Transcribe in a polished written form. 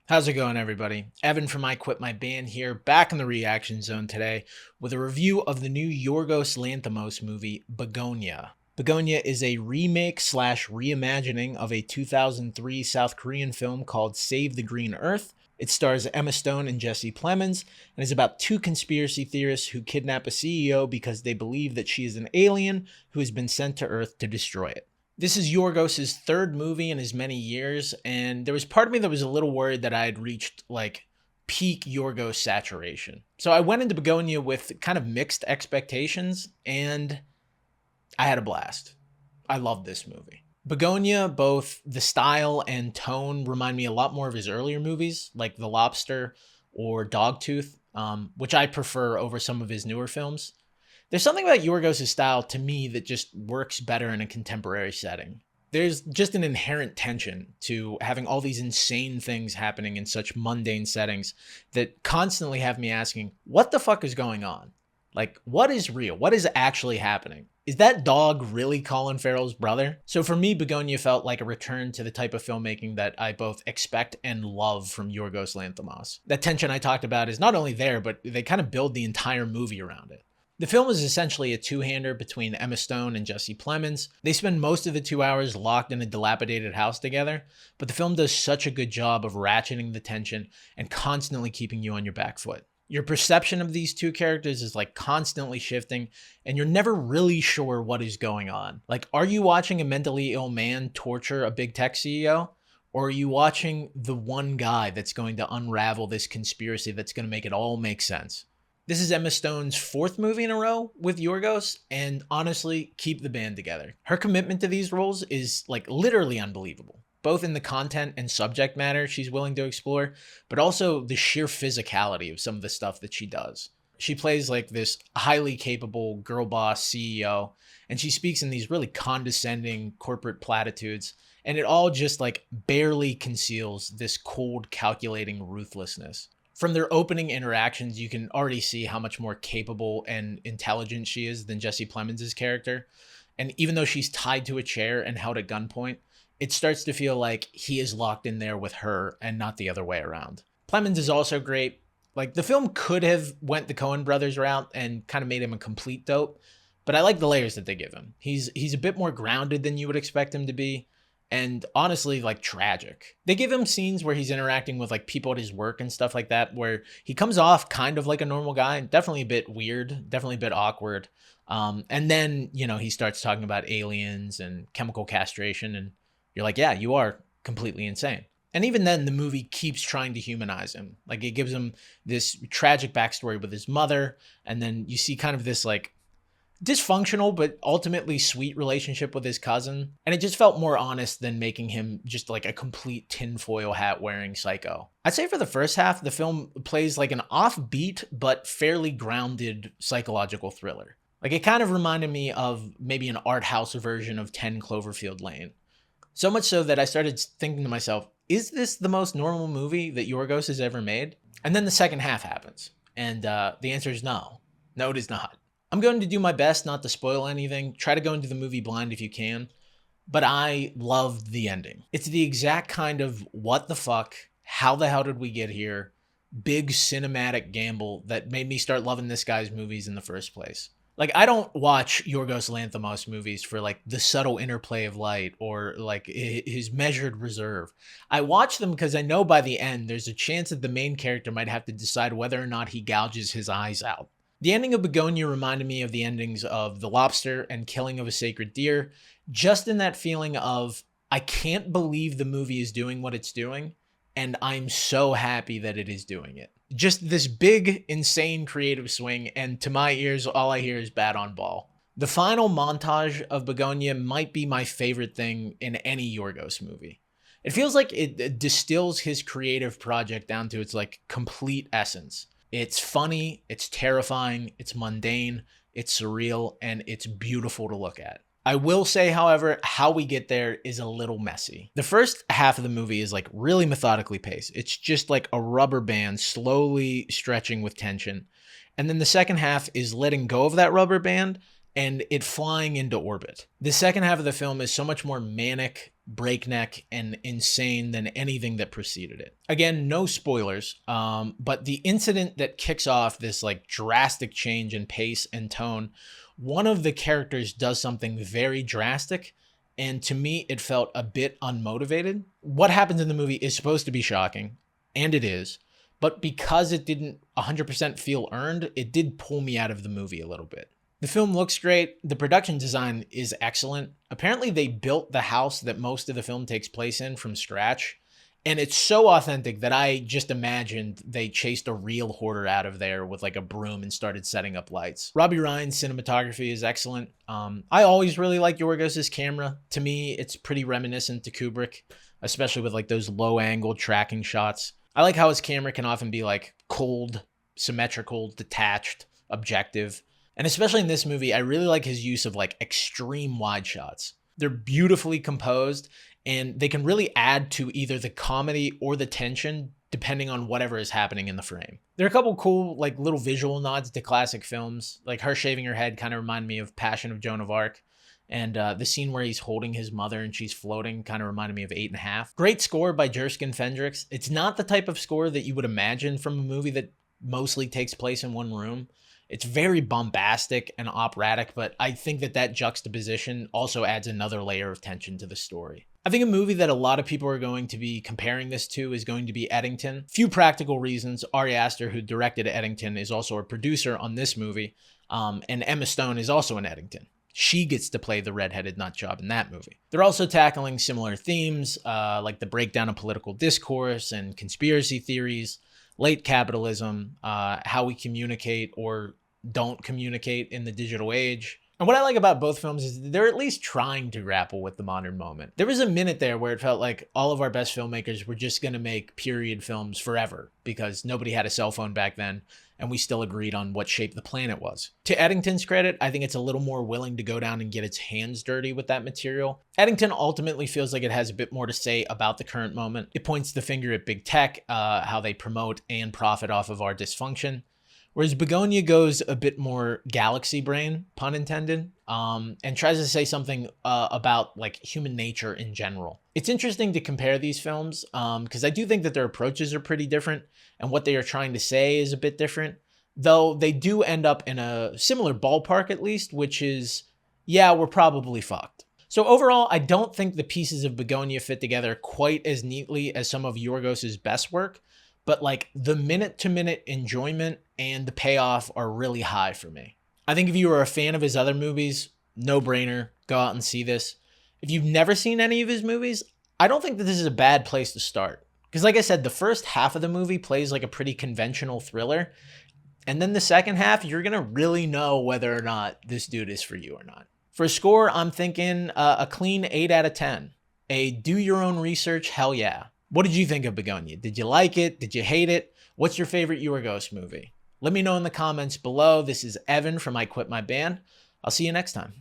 How's it going, everybody? Evan from I Quit My Band here, back in the reaction zone today with a review of the new Yorgos Lanthimos movie, Bugonia. Bugonia is a remake slash reimagining of a 2003 South Korean film called Save the Green Earth. It stars Emma Stone and Jesse Plemons and is about two conspiracy theorists who kidnap a CEO because they believe that she is an alien who has been sent to Earth to destroy it. This is Yorgos' third movie in as many years, and there was part of me that was a little worried that I had reached like peak Yorgos saturation. So I went into Begonia with kind of mixed expectations, and I had a blast. I loved this movie. Begonia, both the style and tone remind me a lot more of his earlier movies, like The Lobster or Dogtooth, which I prefer over some of his newer films. There's something about Yorgos' style to me that just works better in a contemporary setting. There's just an inherent tension to having all these insane things happening in such mundane settings that constantly have me asking, what the fuck is going on? Like, what is real? What is actually happening? Is that dog really Colin Farrell's brother? So for me, Begonia felt like a return to the type of filmmaking that I both expect and love from Yorgos Lanthimos. That tension I talked about is not only there, but they kind of build the entire movie around it. The film is essentially a two-hander between Emma Stone and Jesse Plemons. They spend most of the 2 hours locked in a dilapidated house together, but the film does such a good job of ratcheting the tension and constantly keeping you on your back foot. Your perception of these two characters is like constantly shifting, and you're never really sure what is going on. Like, are you watching a mentally ill man torture a big tech CEO? Or are you watching the one guy that's going to unravel this conspiracy that's going to make it all make sense? This is Emma Stone's fourth movie in a row with Yorgos, and honestly, keep the band together. Her commitment to these roles is like literally unbelievable, both in the content and subject matter she's willing to explore, but also the sheer physicality of some of the stuff that she does. She plays like this highly capable girl boss CEO, and she speaks in these really condescending corporate platitudes, and it all just like barely conceals this cold, calculating ruthlessness. From their opening interactions, you can already see how much more capable and intelligent she is than Jesse Plemons' character. And even though she's tied to a chair and held at gunpoint, it starts to feel like he is locked in there with her and not the other way around. Plemons is also great. Like, the film could have went the Coen brothers route and kind of made him a complete dope, but I like the layers that they give him. He's a bit more grounded than you would expect him to be, and honestly, like, tragic. They give him scenes where he's interacting with like people at his work and stuff like that, where he comes off kind of like a normal guy, definitely a bit weird, definitely a bit awkward. And then, he starts talking about aliens and chemical castration, and you're like, yeah, you are completely insane. And even then, the movie keeps trying to humanize him. Like, it gives him this tragic backstory with his mother, and then you see kind of this like dysfunctional but ultimately sweet relationship with his cousin, and it just felt more honest than making him just like a complete tinfoil hat wearing psycho. I'd say for the first half, the film plays like an offbeat but fairly grounded psychological thriller. Like, it kind of reminded me of maybe an art house version of 10 Cloverfield Lane. So much so that I started thinking to myself, is this the most normal movie that Yorgos has ever made? And then the second half happens, and the answer is no. No, it is not. I'm going to do my best not to spoil anything. Try to go into the movie blind if you can. But I loved the ending. It's the exact kind of what the fuck, how the hell did we get here, big cinematic gamble that made me start loving this guy's movies in the first place. Like, I don't watch Yorgos Lanthimos movies for like the subtle interplay of light or like his measured reserve. I watch them because I know by the end there's a chance that the main character might have to decide whether or not he gouges his eyes out. The ending of Bugonia reminded me of the endings of The Lobster and Killing of a Sacred Deer, just in that feeling of, I can't believe the movie is doing what it's doing, and I'm so happy that it is doing it. Just this big, insane creative swing, and to my ears, all I hear is bat on ball. The final montage of Bugonia might be my favorite thing in any Yorgos movie. It feels like it distills his creative project down to its like complete essence. It's funny, it's terrifying, it's mundane, it's surreal, and it's beautiful to look at. I will say, however, how we get there is a little messy. The first half of the movie is like really methodically paced. It's just like a rubber band slowly stretching with tension. And then the second half is letting go of that rubber band and it flying into orbit. The second half of the film is so much more manic, breakneck, and insane than anything that preceded it. Again, no spoilers, but the incident that kicks off this like drastic change in pace and tone, one of the characters does something very drastic, and to me, it felt a bit unmotivated. What happens in the movie is supposed to be shocking, and it is, but because it didn't 100% feel earned, it did pull me out of the movie a little bit. The film looks great. The production design is excellent. Apparently, they built the house that most of the film takes place in from scratch, and it's so authentic that I just imagined they chased a real hoarder out of there with like a broom and started setting up lights. Robbie Ryan's cinematography is excellent. I always really like Yorgos' camera. To me, it's pretty reminiscent to Kubrick, especially with like those low-angle tracking shots. I like how his camera can often be like cold, symmetrical, detached, objective. And especially in this movie, I really like his use of like extreme wide shots. They're beautifully composed, and they can really add to either the comedy or the tension depending on whatever is happening in the frame. There are a couple cool like little visual nods to classic films. Like her shaving her head kind of reminded me of Passion of Joan of Arc. And the scene where he's holding his mother and she's floating kind of reminded me of 8½. Great score by Jerskin Fendrix. It's not the type of score that you would imagine from a movie that mostly takes place in one room. It's very bombastic and operatic, but I think that juxtaposition also adds another layer of tension to the story. I think a movie that a lot of people are going to be comparing this to is going to be Eddington. Few practical reasons. Ari Aster, who directed Eddington, is also a producer on this movie, and Emma Stone is also in Eddington. She gets to play the redheaded nut job in that movie. They're also tackling similar themes, like the breakdown of political discourse and conspiracy theories, late capitalism, how we communicate or don't communicate in the digital age. And what I like about both films is they're at least trying to grapple with the modern moment. There was a minute there where it felt like all of our best filmmakers were just going to make period films forever because nobody had a cell phone back then, and we still agreed on what shape the planet was. To Eddington's credit, I think it's a little more willing to go down and get its hands dirty with that material. Eddington ultimately feels like it has a bit more to say about the current moment. It points the finger at big tech, how they promote and profit off of our dysfunction. Whereas Bugonia goes a bit more galaxy brain, pun intended, and tries to say something about like human nature in general. It's interesting to compare these films because I do think that their approaches are pretty different and what they are trying to say is a bit different, though they do end up in a similar ballpark at least, which is, yeah, we're probably fucked. So overall, I don't think the pieces of Bugonia fit together quite as neatly as some of Yorgos' best work, but like the minute-to-minute enjoyment and the payoff are really high for me. I think if you are a fan of his other movies, no brainer, go out and see this. If you've never seen any of his movies, I don't think that this is a bad place to start. Because like I said, the first half of the movie plays like a pretty conventional thriller. And then the second half, you're going to really know whether or not this dude is for you or not. For a score, I'm thinking a clean 8 out of 10. A do your own research, hell yeah. What did you think of Bugonia? Did you like it? Did you hate it? What's your favorite Yorgos movie? Let me know in the comments below. This is Evan from I Quit My Band. I'll see you next time.